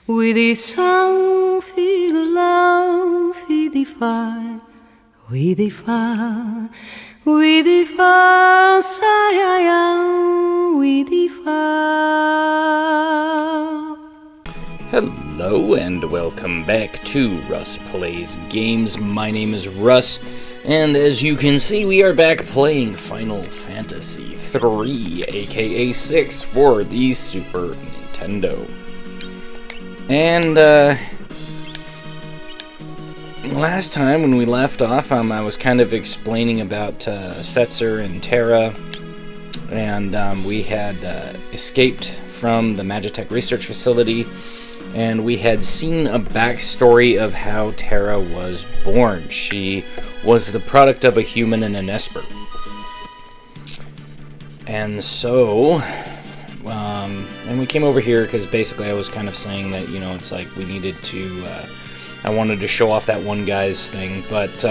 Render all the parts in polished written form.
We descend, feel love, we defy, we defy, we defy, we defy. Hello and welcome back to Russ Plays Games. My name is Russ, and as you can see, we are back playing Final Fantasy III, aka 6, for the Super Nintendo. And, last time when we left off, I was kind of explaining about Setzer and Terra, and we had escaped from the Magitek research facility, and we had seen a backstory of how Terra was born. She was the product of a human and an Esper. And so, and we came over here because basically I was kind of saying that, you know, it's like we needed to, I wanted to show off that one guy's thing, but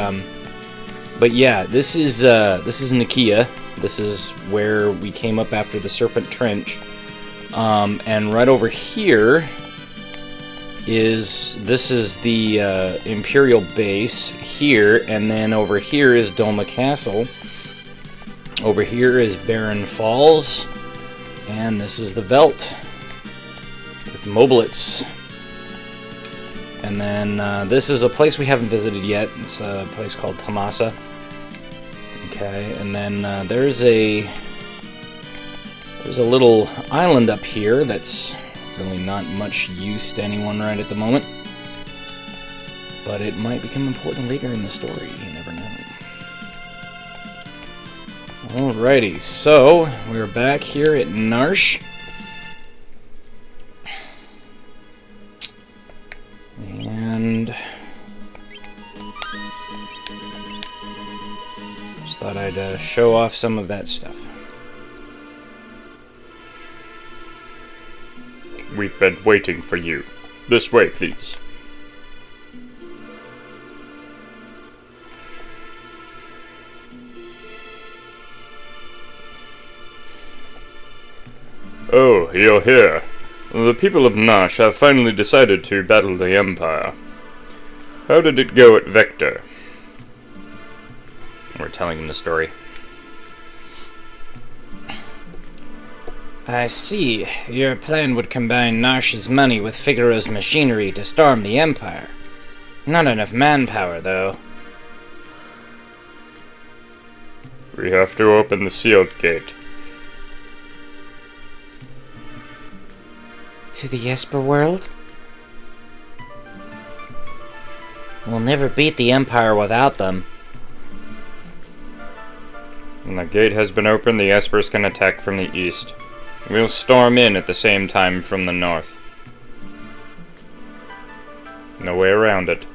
yeah, this is Nakia. This is where we came up after the Serpent Trench, and right over here is the Imperial Base here, and then over here is Doma Castle. Over here is Barren Falls, and this is the Veldt with Moblitz. And then this is a place we haven't visited yet. It's a place called Tamasa. Okay, and then there's a little island up here that's really not much use to anyone right at the moment, but it might become important later in the story. You never know. Alrighty, so we're back here at Narsh. And just thought I'd show off some of that stuff. We've been waiting for you. This way, please. Oh, you're here. The people of Nash have finally decided to battle the Empire. How did it go at Vector? We're telling him the story. I see. Your plan would combine Narsh's money with Figaro's machinery to storm the Empire. Not enough manpower, though. We have to open the sealed gate. To the Esper world? We'll never beat the Empire without them. When the gate has been opened, the Espers can attack from the east. We'll storm in at the same time from the north. No way around it.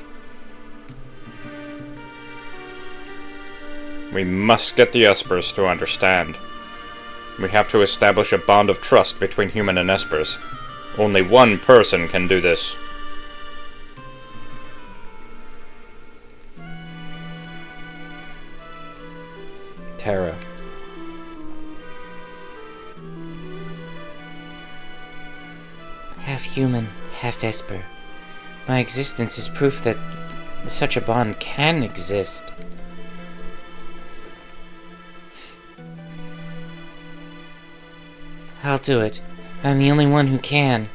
We must get the Espers to understand. We have to establish a bond of trust between human and Espers. Only one person can do this. Terra. Half human, half Esper. My existence is proof that such a bond can exist. I'll do it. I'm the only one who can.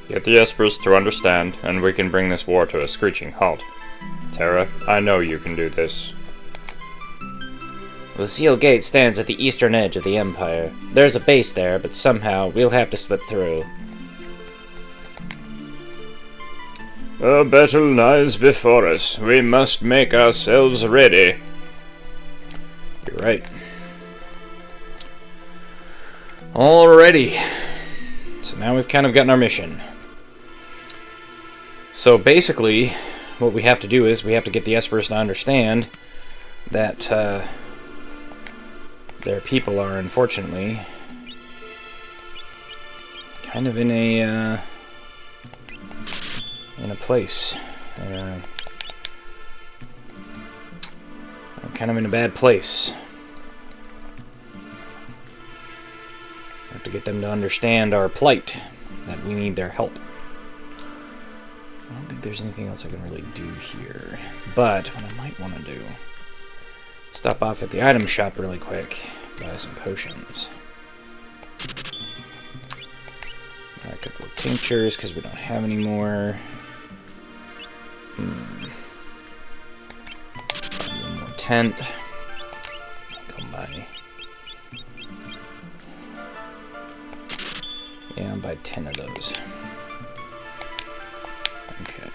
Get the Espers to understand, and we can bring this war to a screeching halt. Terra, I know you can do this. The Seal Gate stands at the eastern edge of the Empire. There's a base there, but somehow we'll have to slip through. A battle lies before us. We must make ourselves ready. You're right. Alrighty. So now we've kind of gotten our mission. So basically, what we have to do is we have to get the Espers to understand that their people are unfortunately kind of in a place. Kind of in a bad place. have to get them to understand our plight, that we need their help. I don't think there's anything else I can really do here. But what I might want to do, stop off at the item shop really quick, buy some potions. Buy a couple of tinctures, because we don't have any more. One more tent. Come by. Yeah, I'll buy 10 of those. Okay.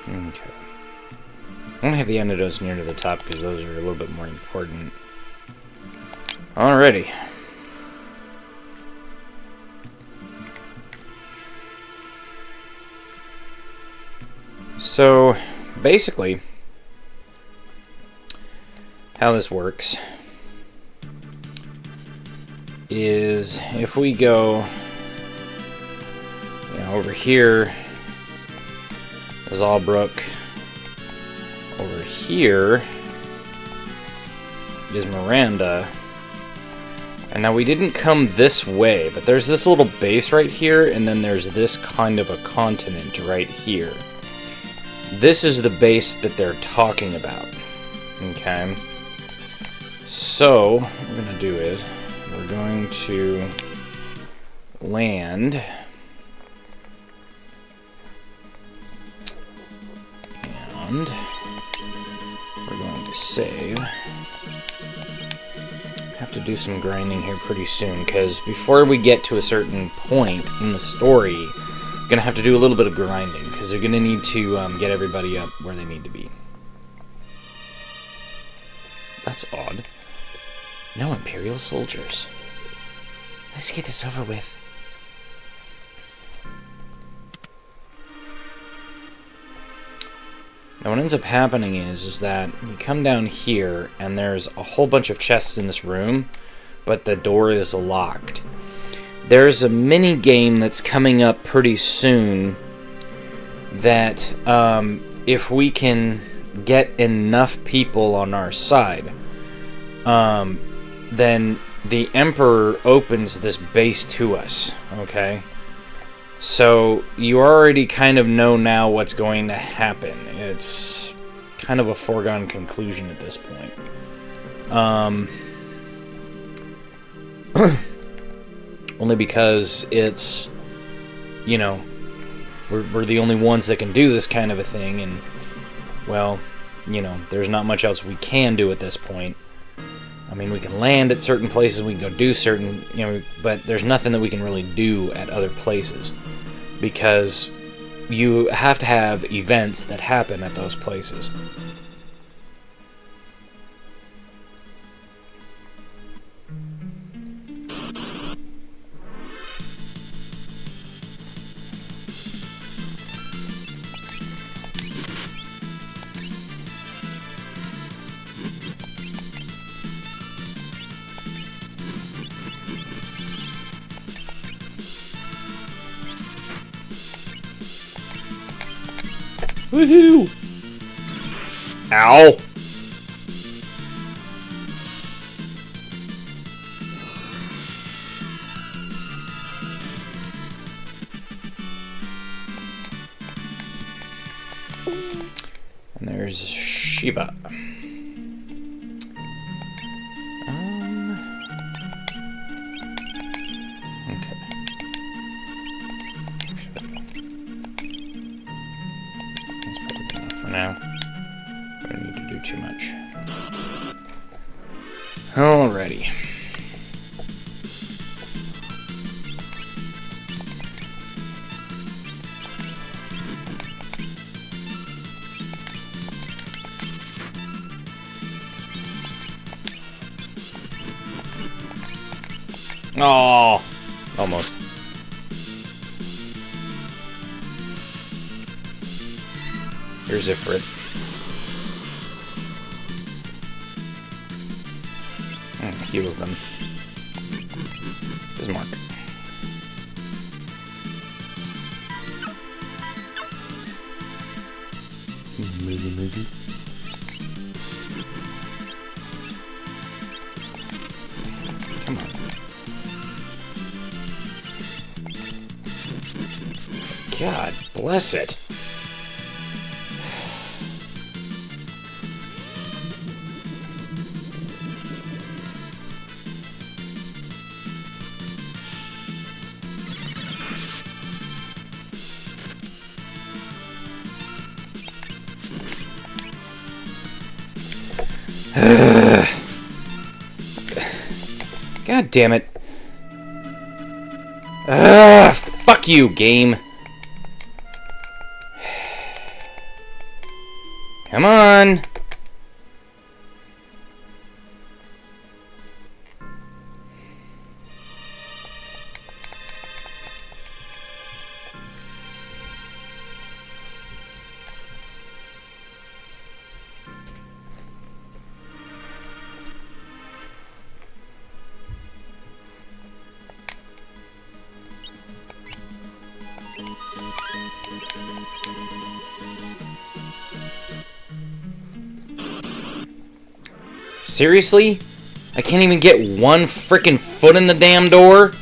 Okay. I don't have the antidotes near to the top because those are a little bit more important. Alrighty. So, basically, how this works is if we go, over here, Zalbrook. Over here is Miranda. And now we didn't come this way, but there's this little base right here, and then there's this kind of a continent right here. This is the base that they're talking about. Okay. So, what we're going to do is, we're going to land. And we're going to save. Have to do some grinding here pretty soon, because before we get to a certain point in the story, I'm going to have to do a little bit of grinding, because they're going to need to get everybody up where they need to be. That's odd. No Imperial soldiers. Let's get this over with. Now what ends up happening is that you come down here and there's a whole bunch of chests in this room, but the door is locked. There's a mini game that's coming up pretty soon that if we can get enough people on our side, then the Emperor opens this base to us, okay? So you already kind of know now what's going to happen. It's kind of a foregone conclusion at this point. Only because it's, we're the only ones that can do this kind of a thing, and, well, there's not much else we can do at this point. I mean, we can land at certain places, we can go do certain, but there's nothing that we can really do at other places, because you have to have events that happen at those places. Woohoo! Ow! And there's Shiva. Okay. That's probably good enough for now. We don't need to do too much. Alrighty. Oh, almost. Here's Ifrit. heals them. Bismarck. Movie. Come on. God bless it. God damn it. Fuck you, game. Come on. Seriously? I can't even get one frickin' foot in the damn door?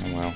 Oh, well.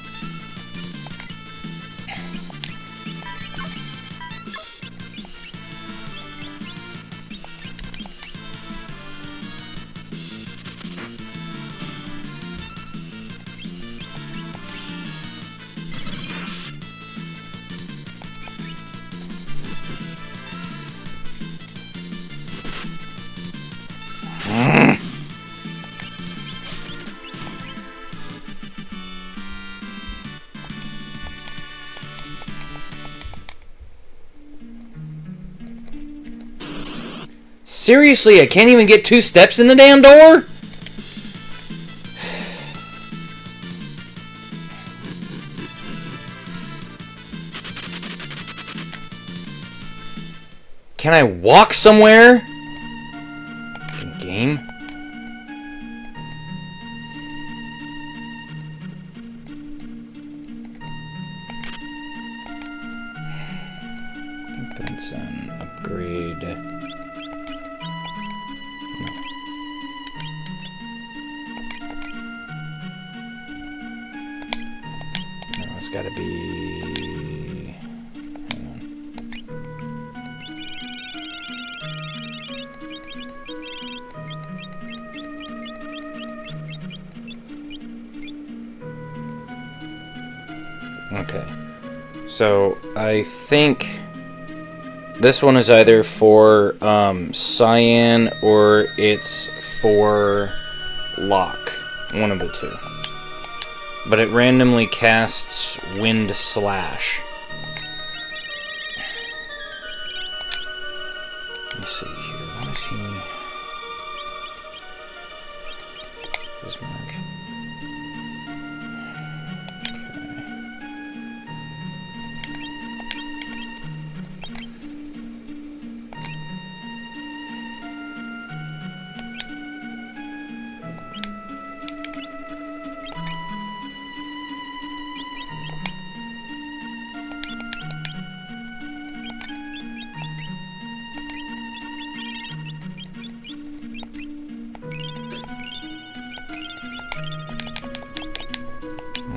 Seriously, I can't even get 2 steps in the damn door? Can I walk somewhere? Fucking game. I think that's an upgrade. No, it's gotta be... Hang on. Okay, so I think this one is either for Cyan or it's for Lock, one of the two. But it randomly casts Wind Slash. Let's see here, what is he? Bismarck.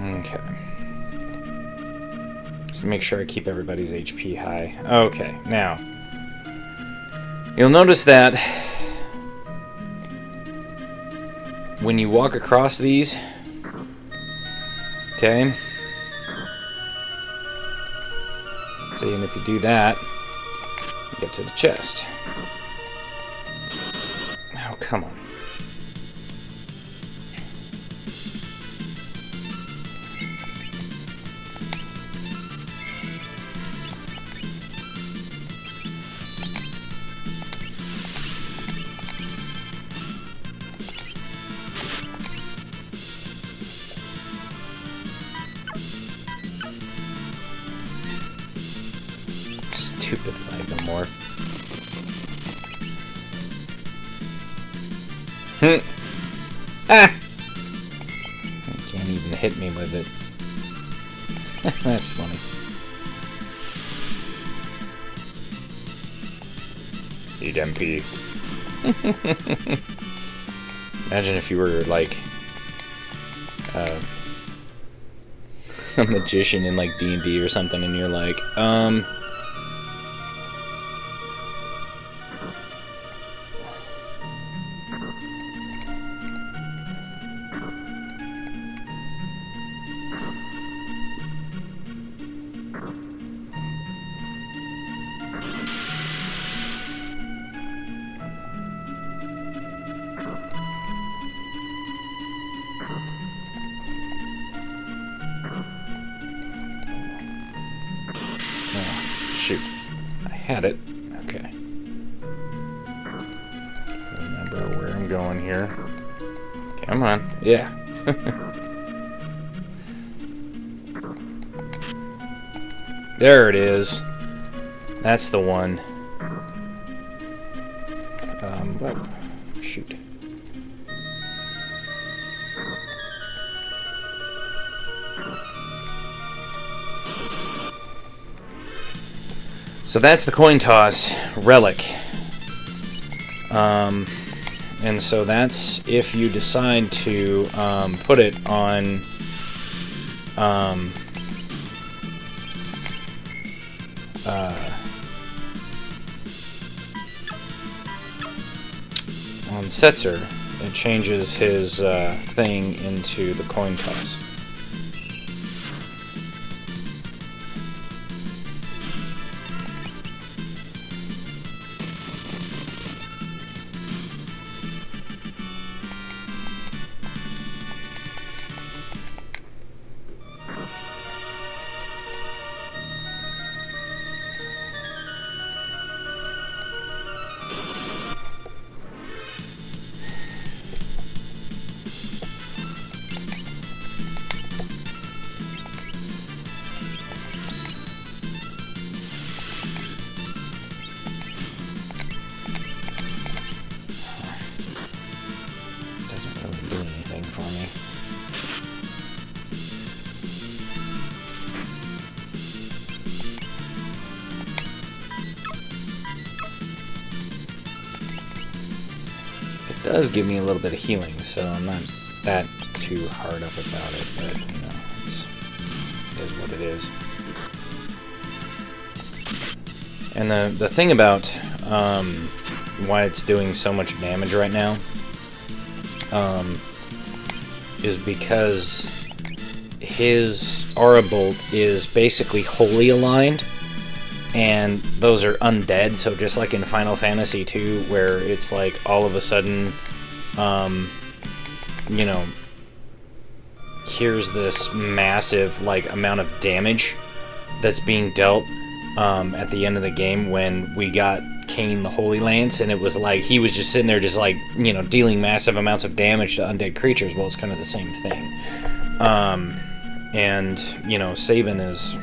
Okay. Just to make sure I keep everybody's HP high. Okay, now. You'll notice that when you walk across these, okay? See, and if you do that, you get to the chest. Oh, come on. Stupid Magnemorph. Ah! You can't even hit me with it. That's funny. Eat MP. Imagine if you were like a magician in like D&D or something, and you're like, shoot. I had it. Okay. Remember where I'm going here. Come on. Yeah. There it is. That's the one. Well, shoot. So that's the coin toss relic. And so that's if you decide to put it on on Setzer, it changes his thing into the coin toss. Doesn't really do anything for me. It does give me a little bit of healing, so I'm not that too hard up about it, but, you know, it is what it is. And the thing about why it's doing so much damage right now is because his aura bolt is basically wholly aligned, and those are undead. So just like in Final Fantasy II, where it's like all of a sudden, you know, here's this massive like amount of damage that's being dealt at the end of the game when we got Cain the Holy Lance, and it was like he was just sitting there just like, you know, dealing massive amounts of damage to undead creatures. Well, it's kind of the same thing. And, you know, Sabin is,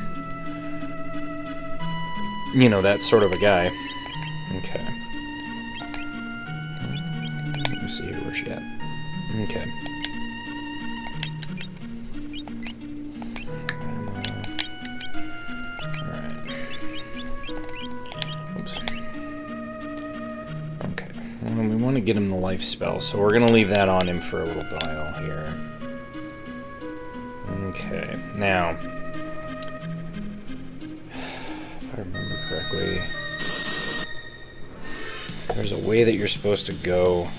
you know, that sort of a guy. Okay. Let me see here, where's she at? Okay. Alright. Oops. Okay. Well, we want to get him the life spell, so we're going to leave that on him for a little while here. Okay. Now, if I remember correctly, there's a way that you're supposed to go.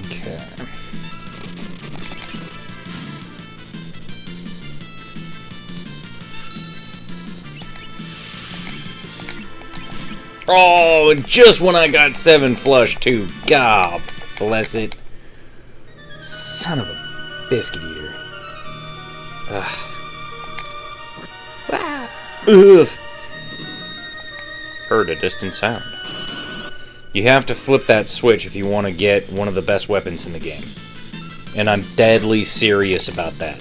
Okay. Oh, just when I got 7 flush too. God bless it. Son of a biscuit eater. Ugh. Ugh. Heard a distant sound. You have to flip that switch if you want to get one of the best weapons in the game. And I'm deadly serious about that.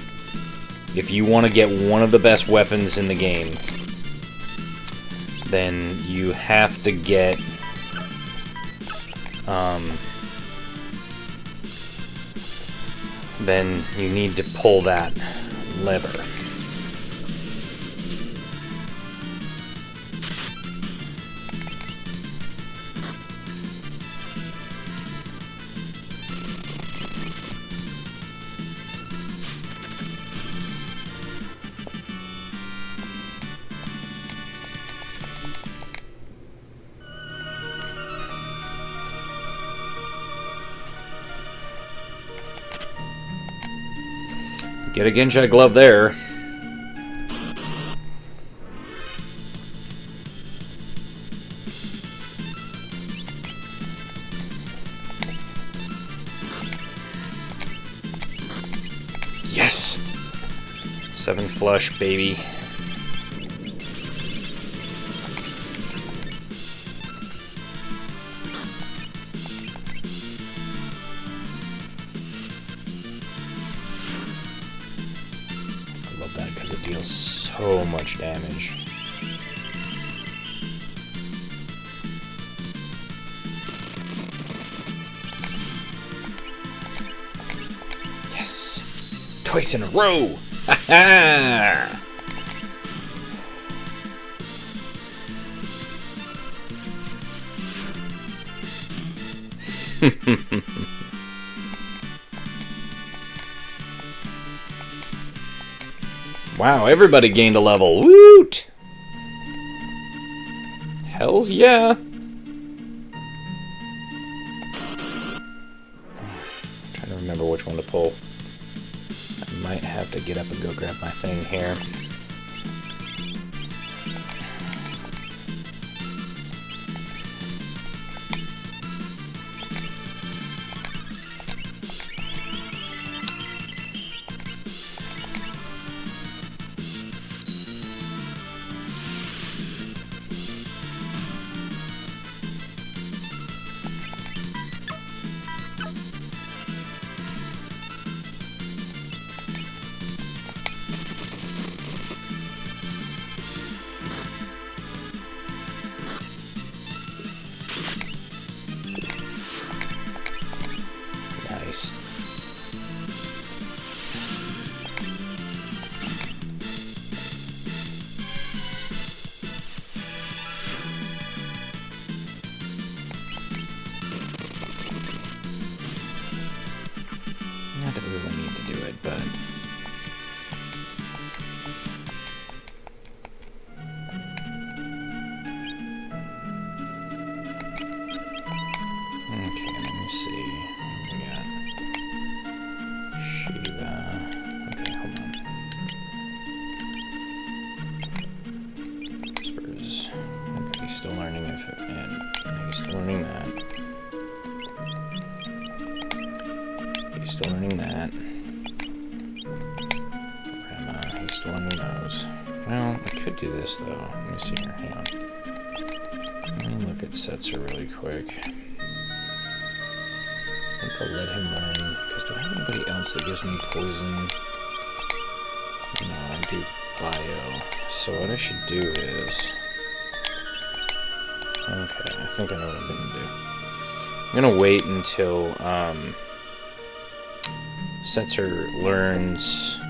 If you want to get one of the best weapons in the game, then you have to get... then you need to pull that lever. Get a Genshai glove there. Yes! 7 flush, baby. Because it deals so much damage. Yes! Twice in a row! Ha ha! Wow, everybody gained a level. Woot! Hells yeah! I'm trying to remember which one to pull. I might have to get up and go grab my thing here. Nice. Not that we really need to do it, but... Okay, let me see. What do we got? Shiva. Okay, hold on. Espers. Okay, he's still learning and he's still learning that. He's still learning that. Rema, he's still learning those. Well, I could do this though. Let me see here. Hang on. Let me look at Setzer really quick. I think I'll let him learn, because do I have anybody else that gives me poison? No, I do bio. So what I should do is... Okay, I think I know what I'm going to do. I'm going to wait until Setzer learns...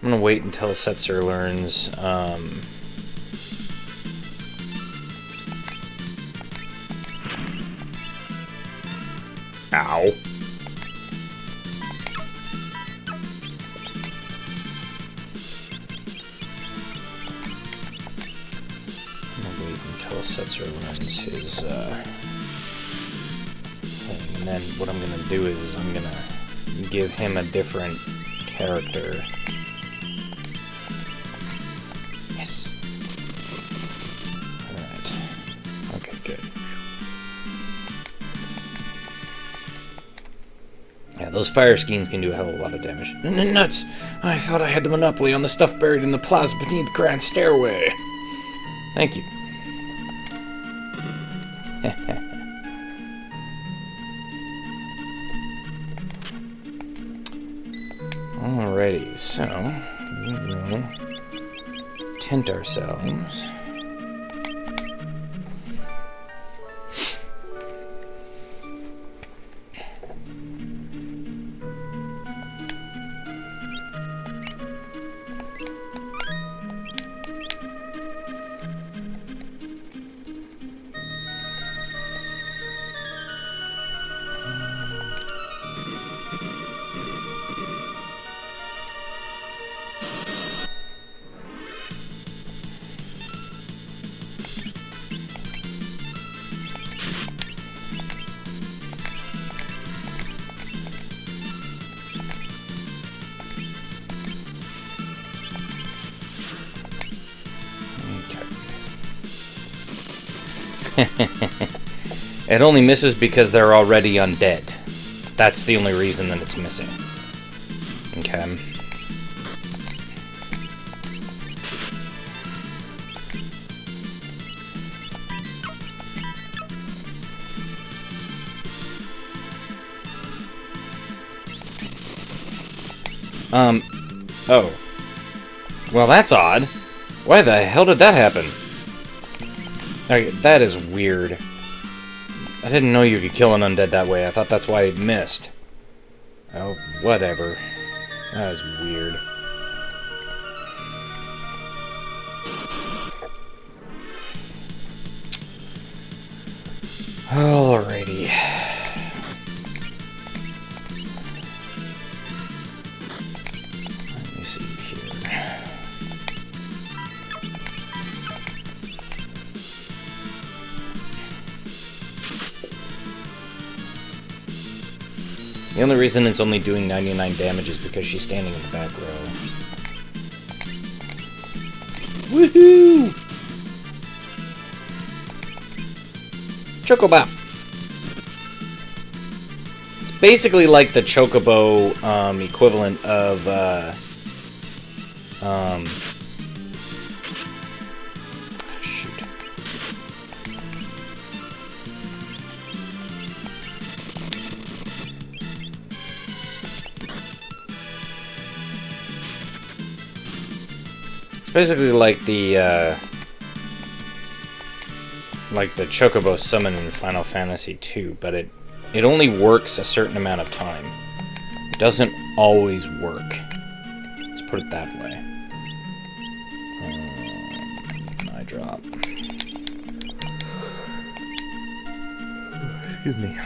I'm gonna wait until Setzer learns, Ow. I'm gonna wait until Setzer learns his, thing, and then what I'm gonna do is I'm gonna give him a different character. Yes. Alright. Okay, good. Yeah, those fire schemes can do a hell of a lot of damage. Nuts! I thought I had the monopoly on the stuff buried in the plaza beneath the grand stairway. Thank you. Alrighty, so we will tent ourselves. It only misses because they're already undead. That's the only reason that it's missing. Okay. Oh. Well, that's odd. Why the hell did that happen? Okay, that is weird. I didn't know you could kill an undead that way. I thought that's why it missed. Oh, whatever. That is weird. Alrighty. Let me see here. The only reason it's only doing 99 damage is because she's standing in the back row. Woohoo! Chocobop! It's basically like the Chocobo equivalent of shoot. It's basically like the Chocobo summon in Final Fantasy II, but it only works a certain amount of time. It doesn't always work. Let's put it that way. I drop. Excuse me.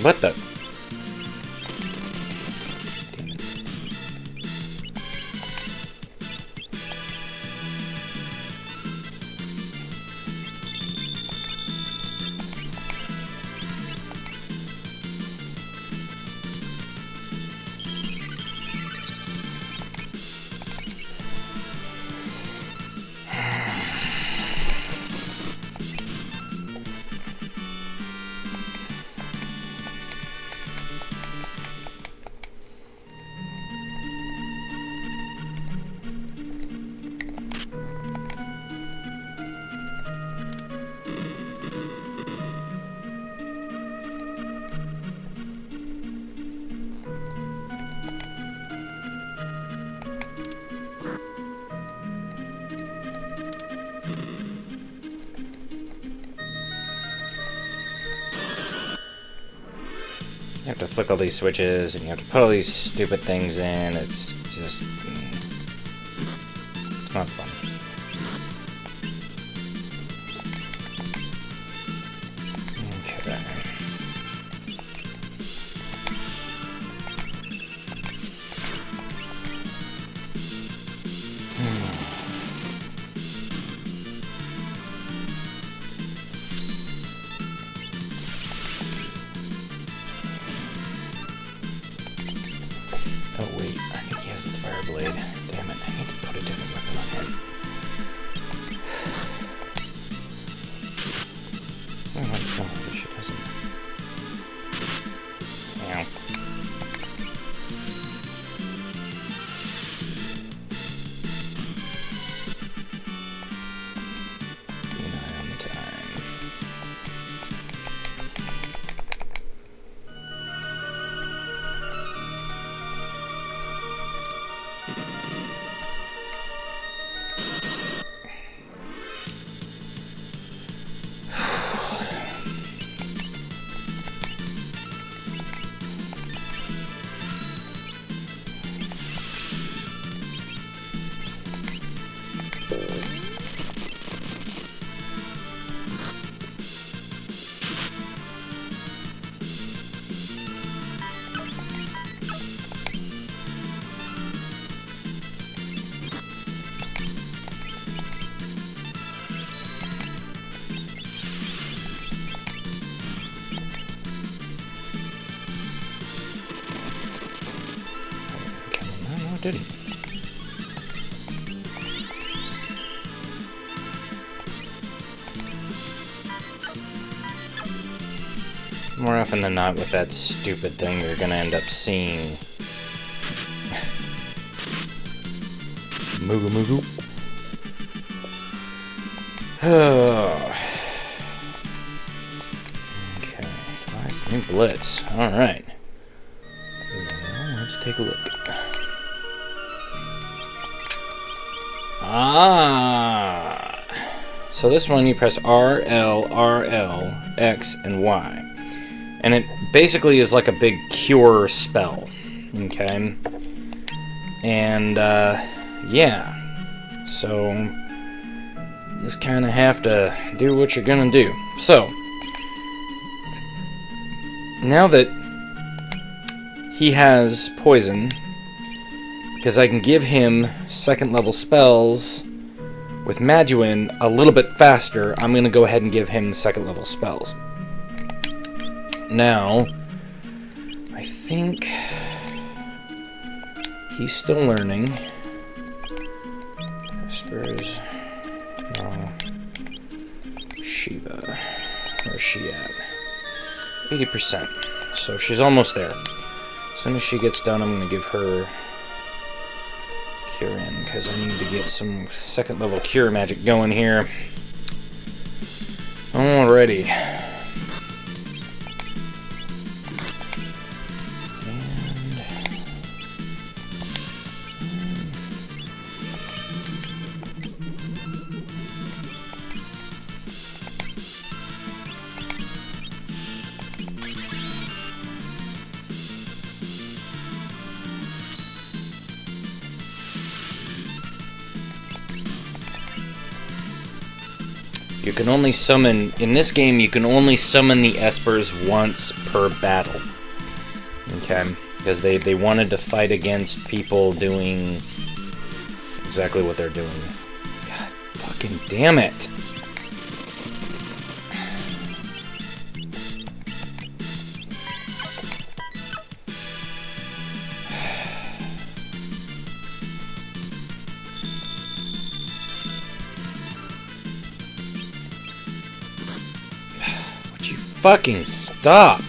What the? have to flick all these switches, and you have to put all these stupid things in. It's just... it's not fun. Okay. Oh wait, I think he has a fire blade. Damn it, I need to put a different weapon on him. Oh, this shit doesn't. Ow. Keep an eye on the time. Did he? More often than not, with that stupid thing, you're gonna end up seeing Moogle Moogle. Okay, device new blitz. Alright. Well, let's take a look. Ah! So this one you press R, L, R, L, X, and Y. And it basically is like a big cure spell. Okay? And, yeah. So, you just kind of have to do what you're gonna do. So, now that he has poison, because I can give him second level spells with Magiwin a little bit faster, I'm going to go ahead and give him second level spells. Now, I think he's still learning. Espers, no, Shiva, where's she at? 80%, so she's almost there. As soon as she gets done, I'm going to give her Cure in, because I need to get some second level cure magic going here. Alrighty. You can only summon, in this game, you can only summon the Espers once per battle. Okay? Because they wanted to fight against people doing exactly what they're doing. God fucking damn it! Fucking stop!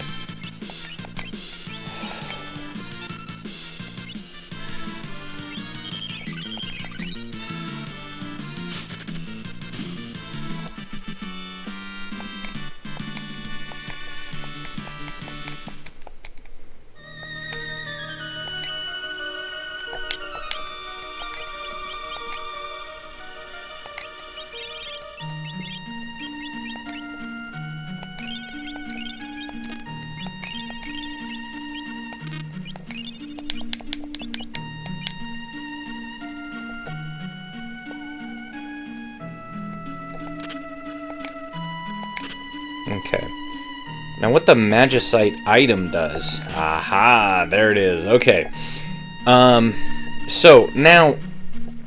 Okay. Now what the Magicite item does. Aha, there it is. Okay. So, now,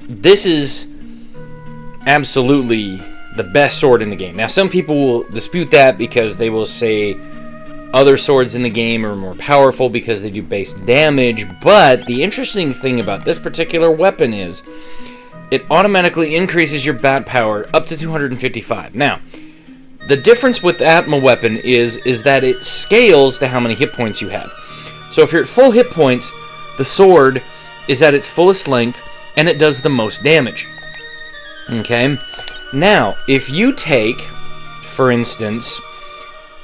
this is absolutely the best sword in the game. Now, some people will dispute that because they will say other swords in the game are more powerful because they do base damage, but the interesting thing about this particular weapon is it automatically increases your bat power up to 255. Now, the difference with the Atma weapon is that it scales to how many hit points you have. So if you're at full hit points, the sword is at its fullest length, and it does the most damage. Okay? Now, if you take, for instance,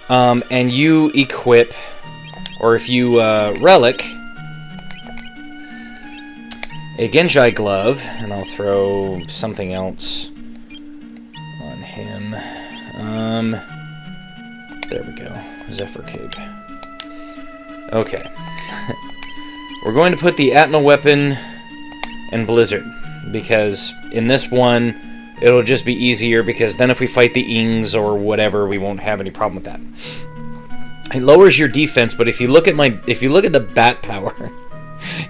and you equip, or if you relic a Genji glove, and I'll throw something else on him. There we go. Zephyr Cape. Okay. We're going to put the Atma weapon in Blizzard, because in this one, it'll just be easier, because then if we fight the Ings or whatever, we won't have any problem with that. It lowers your defense, but if you look at the bat power,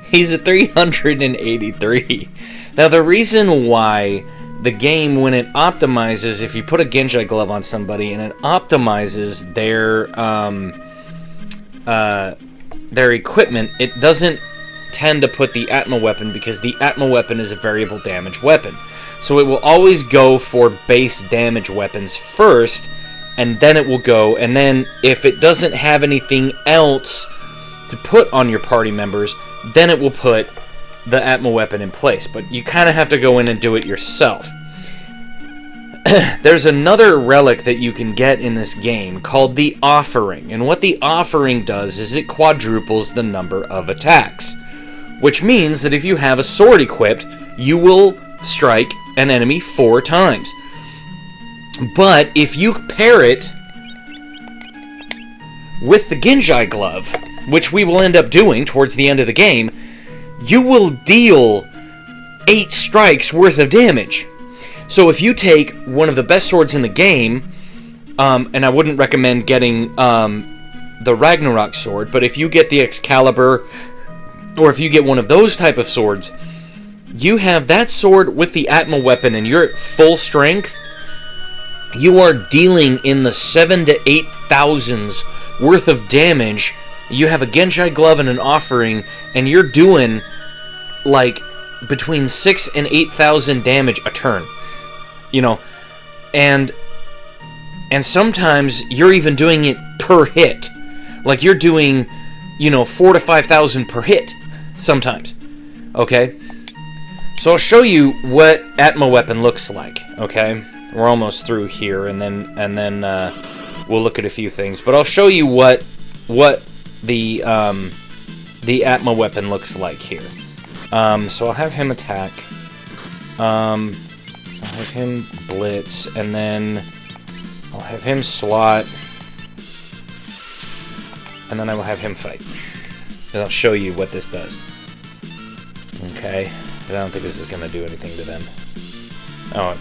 he's at 383. Now, the reason why the game, when it optimizes, if you put a Genji glove on somebody and it optimizes their equipment, it doesn't tend to put the Atma weapon, because the Atma weapon is a variable damage weapon. So it will always go for base damage weapons first, and then it will go, and then if it doesn't have anything else to put on your party members, then it will put the Atma weapon in place. But you kind of have to go in and do it yourself. There's another relic that you can get in this game called the Offering, and what the Offering does is it quadruples the number of attacks, which means that if you have a sword equipped, you will strike an enemy 4 times. But if you pair it with the Genji glove, which we will end up doing towards the end of the game, you will deal 8 strikes worth of damage. So if you take one of the best swords in the game, and I wouldn't recommend getting the Ragnarok sword, but if you get the Excalibur, or if you get one of those type of swords, you have that sword with the Atma weapon and you're at full strength, you are dealing in the 7,000 to 8,000 worth of damage. You have a Genji glove and an Offering, and you're doing like between 6,000 and 8,000 damage a turn. You know, and sometimes you're even doing it per hit. Like you're doing, 4,000 to 5,000 per hit sometimes. Okay? So I'll show you what Atma weapon looks like, okay? We're almost through here, and then we'll look at a few things, but I'll show you what the Atma weapon looks like here. So I'll have him attack. I'll have him blitz, and then I'll have him slot, and then I will have him fight. And I'll show you what this does. Okay, but I don't think this is going to do anything to them. Oh,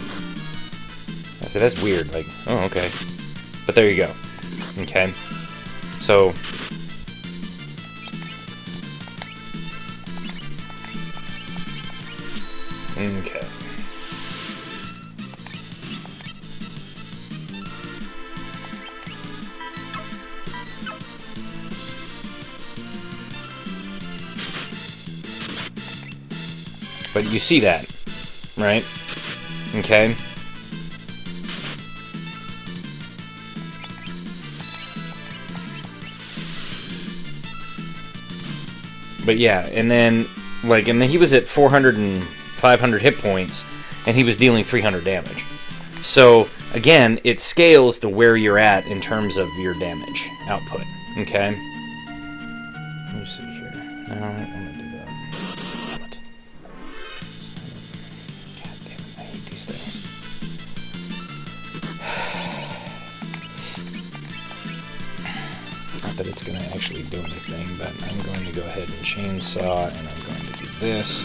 I said that's weird, like, oh, okay. But there you go. Okay, so... Okay. But you see that, right? Okay. But yeah, and then he was at 400 and 500 hit points, and he was dealing 300 damage. So, again, it scales to where you're at in terms of your damage output, okay? Let me see here. No, I'm gonna do that. Damn it. God damn it, I hate these things. Not that it's gonna actually do anything, but I'm going to go ahead and chainsaw, and I'm going to do this.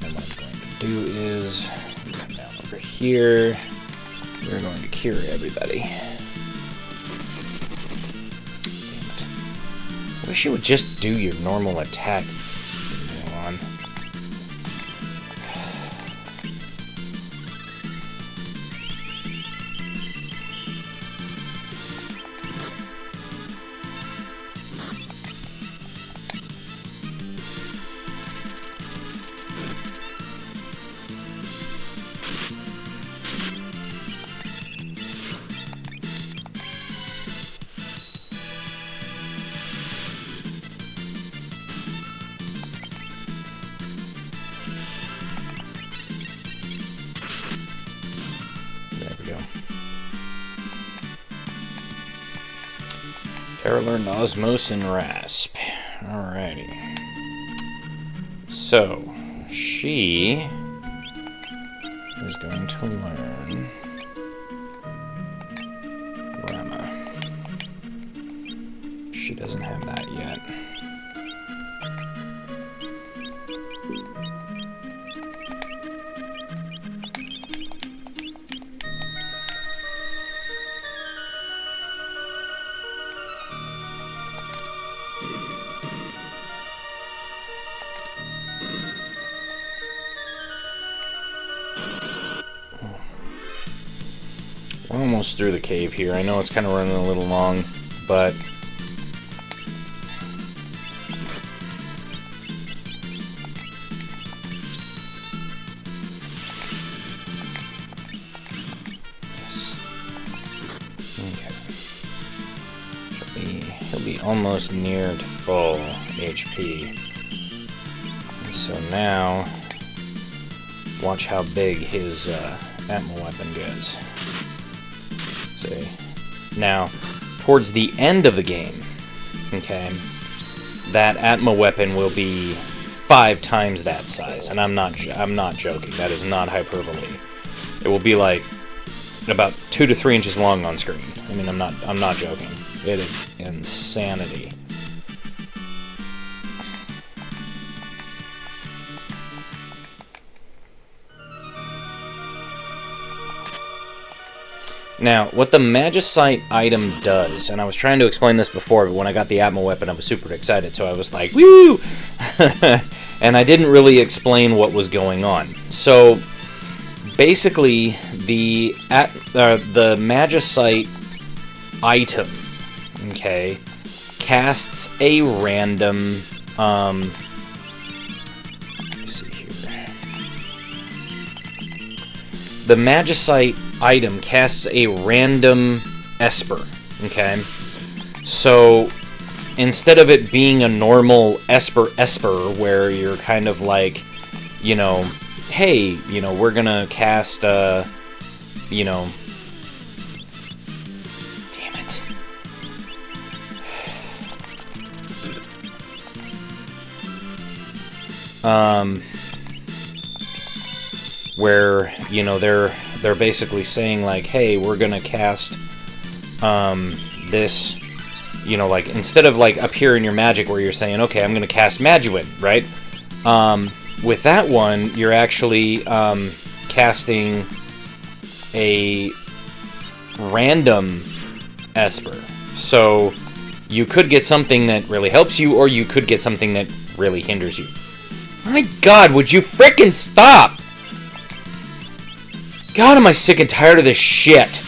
And what I'm going to do is come down over here. We're going to cure everybody. I wish you would just do your normal attack. Come on. Terra learned Osmos and Rasp. Alrighty. So, she is going to learn Rama. She doesn't have that yet. We're almost through the cave here. I know it's kind of running a little long, but yes. Okay. He'll be almost near to full HP. And so now, watch how big his Atma weapon gets. See. Now, towards the end of the game, okay, that Atma weapon will be 5 times that size, and I'm not joking. That is not hyperbole. It will be like about 2 to 3 inches long on screen. I mean, I'm not joking. It is insanity. Now, what the Magitek item does, and I was trying to explain this before, but when I got the Atma weapon, I was super excited, so I was like, woo! And I didn't really explain what was going on. So, basically, the Magitek item, okay, casts a random, let me see here. The Magitek item casts a random Esper, okay? So, instead of it being a normal Esper, where you're kind of like, you know, hey, you know, we're gonna cast, you know... Damn it. Where, you know, they're basically saying, like, hey, we're gonna cast this, you know, like, instead of, like, up here in your magic where you're saying, okay, I'm gonna cast Magitek, right? With that one, you're actually casting a random Esper. So you could get something that really helps you, or you could get something that really hinders you. My God, would you frickin' stop? God, am I sick and tired of this shit.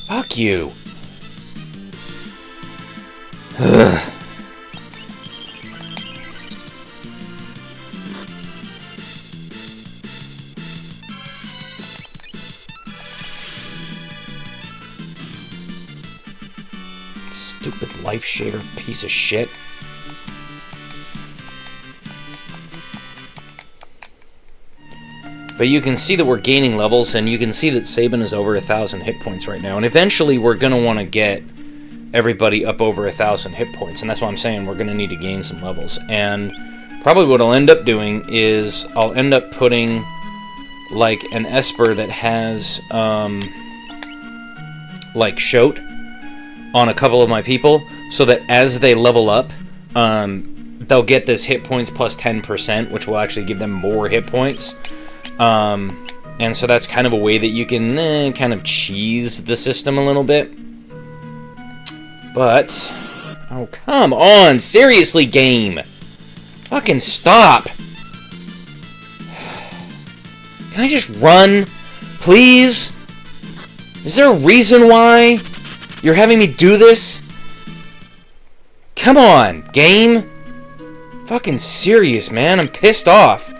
Fuck you. Ugh. Stupid life shaver piece of shit. But you can see that we're gaining levels, and you can see that Sabin is over 1,000 hit points right now. And eventually we're going to want to get everybody up over 1,000 hit points. And that's why I'm saying we're going to need to gain some levels. And probably what I'll end up doing is I'll end up putting, like, an Esper that has, like, Shoat on a couple of my people, so that as they level up, they'll get this hit points plus 10%, which will actually give them more hit points. And so that's kind of a way that you can kind of cheese the system a little bit. But, oh, come on. Seriously, game. Fucking stop. Can I just run? Please? Is there a reason why you're having me do this? Come on, game. Fucking serious, man. I'm pissed off.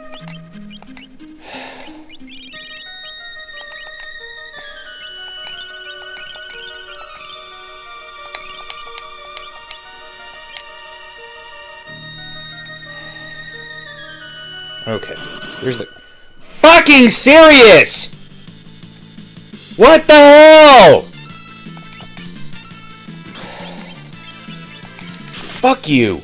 Okay, here's the... Fucking serious! What the hell? Fuck you.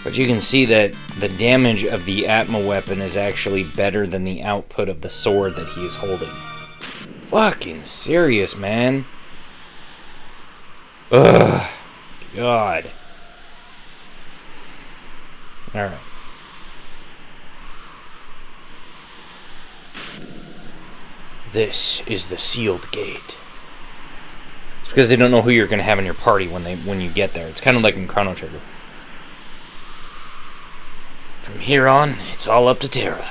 But you can see that the damage of the Atma weapon is actually better than the output of the sword that he is holding. Fucking serious, man. Ugh. God. Alright. This is the sealed gate. It's because they don't know who you're going to have in your party when you get there. It's kind of like in Chrono Trigger. From here on, it's all up to Terra.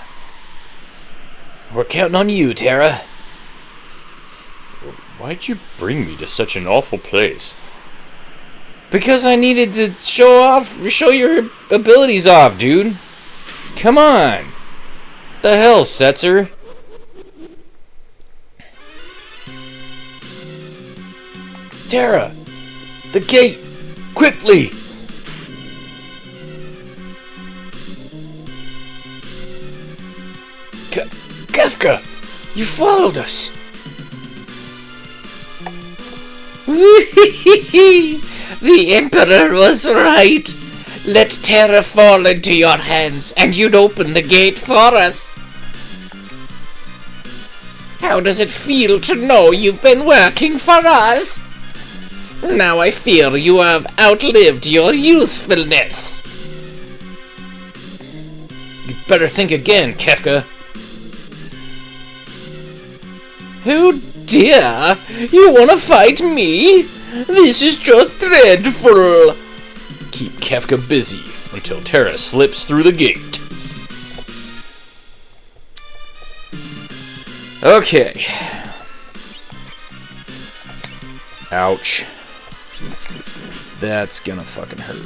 We're counting on you, Terra. Why'd you bring me to such an awful place? Because I needed to show your abilities off, dude. Come on. The hell, Setzer? Terra! The gate! Quickly! Kefka! You followed us! The Emperor was right. Let Terra fall into your hands, and you'd open the gate for us. How does it feel to know you've been working for us? Now I fear you have outlived your usefulness. You better think again, Kefka. Oh dear, you want to fight me? This is just dreadful. Keep Kefka busy until Terra slips through the gate. Okay. Ouch. That's gonna fucking hurt.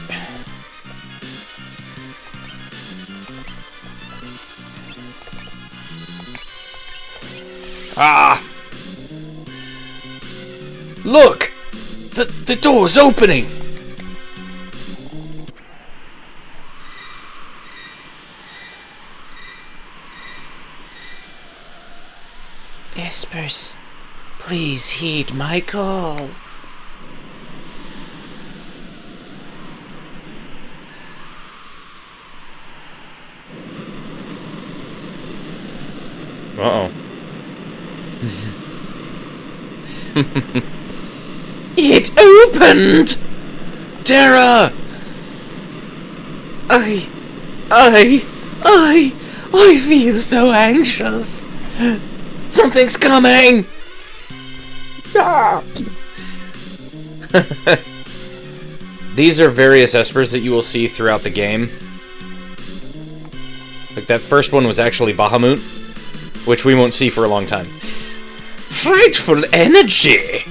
Ah! Look! The door's opening! Espers, please heed my call. Uh-oh. It opened! Terra! I feel so anxious. Something's coming! Ah. These are various Espers that you will see throughout the game. Like that first one was actually Bahamut, which we won't see for a long time. Frightful energy!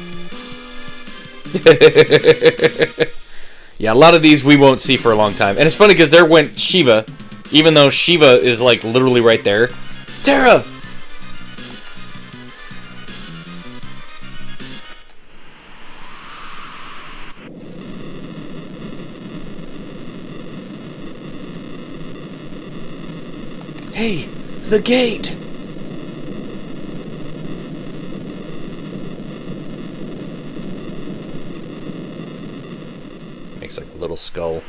Yeah, a lot of these we won't see for a long time. And it's funny because there went Shiva, even though Shiva is like literally right there. Terra! Hey, the gate! little skull.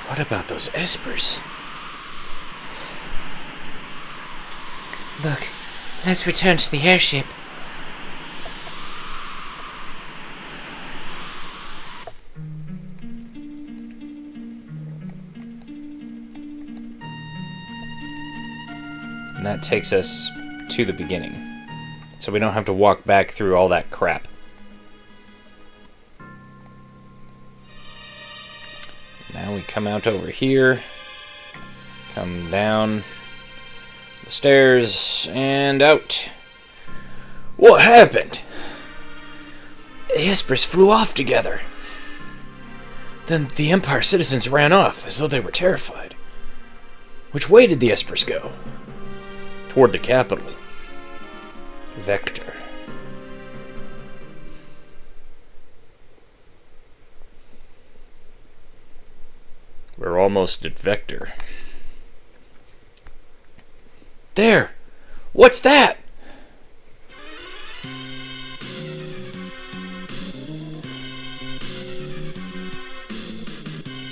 What about those Espers? Look, let's return to the airship. And that takes us to the beginning. So we don't have to walk back through all that crap. Now we come out over here. Come down the stairs and out. What happened? The Espers flew off together. Then the Empire citizens ran off as though they were terrified. Which way did the Espers go? Toward the capital. Vector. We're almost at Vector. There! What's that?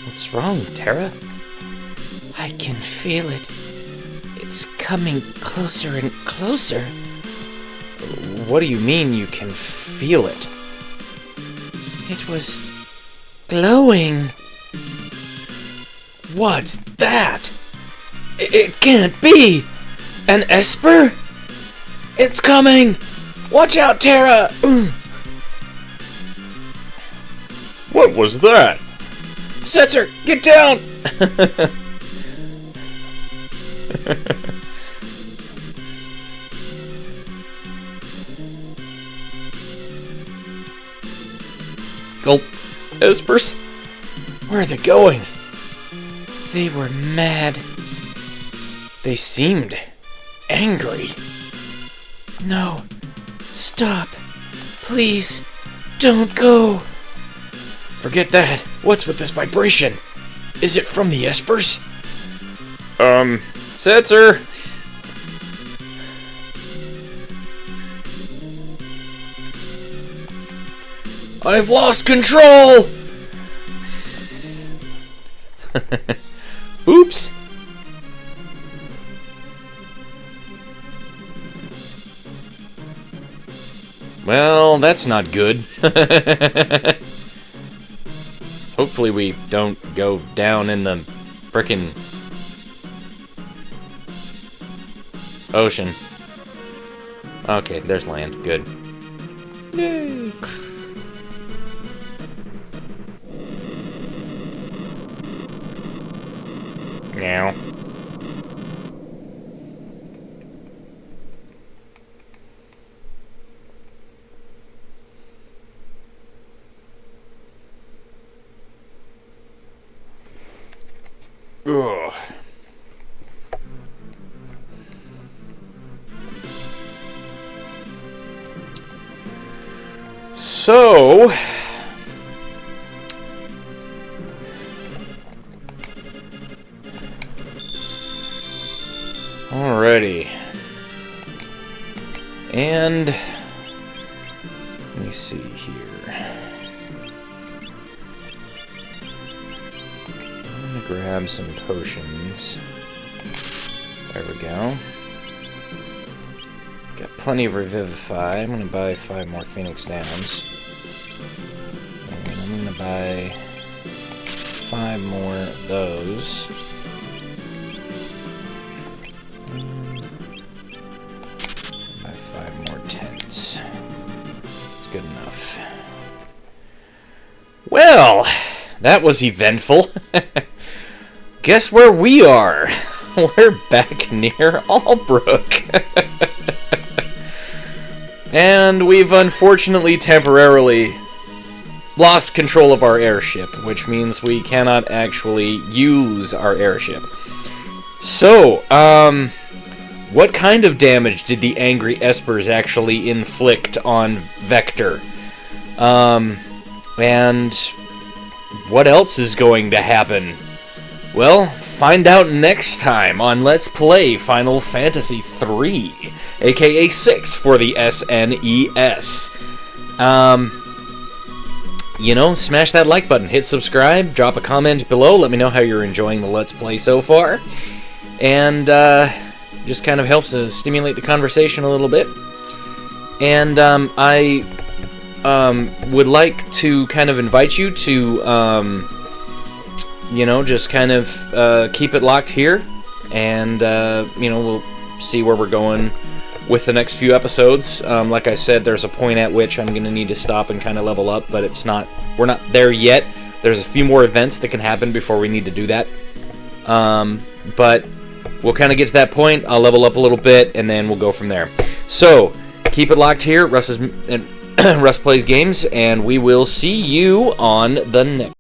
What's wrong, Terra? I can feel it. It's coming closer and closer. What do you mean you can feel it? It was glowing. What's that? It can't be! An Esper? It's coming! Watch out, Terra! What was that? Setzer, get down! Gulp. Espers? Where are they going? They were mad. They seemed angry. No. Stop. Please. Don't go. Forget that. What's with this vibration? Is it from the Espers? Setzer! I've lost control! Oops! Well, that's not good. Hopefully we don't go down in the frickin' ocean. Okay, there's land. Good. Yay! Meow. Ugh. So, alrighty, and let me see here. I'm gonna grab some potions. There we go. Got plenty of Revivify. I'm gonna buy 5 more Phoenix Downs. And I'm gonna buy 5 more of those. And buy 5 more tents. It's good enough. Well, that was eventful. Guess where we are? We're back near Albrook. And we've unfortunately temporarily lost control of our airship, which means we cannot actually use our airship. So, what kind of damage did the angry Espers actually inflict on Vector? And what else is going to happen Well, find out next time on Let's Play Final Fantasy III, aka 6 for the SNES. Smash that like button, hit subscribe, drop a comment below, let me know how you're enjoying the Let's Play so far. And just kind of helps to stimulate the conversation a little bit. And I would like to kind of invite you to just kind of keep it locked here, and we'll see where we're going with the next few episodes. Like I said, there's a point at which I'm going to need to stop and kind of level up, but we're not there yet. There's a few more events that can happen before we need to do that. But we'll kind of get to that point. I'll level up a little bit, and then we'll go from there. So, keep it locked here. Russ Plays Games, and we will see you on the next.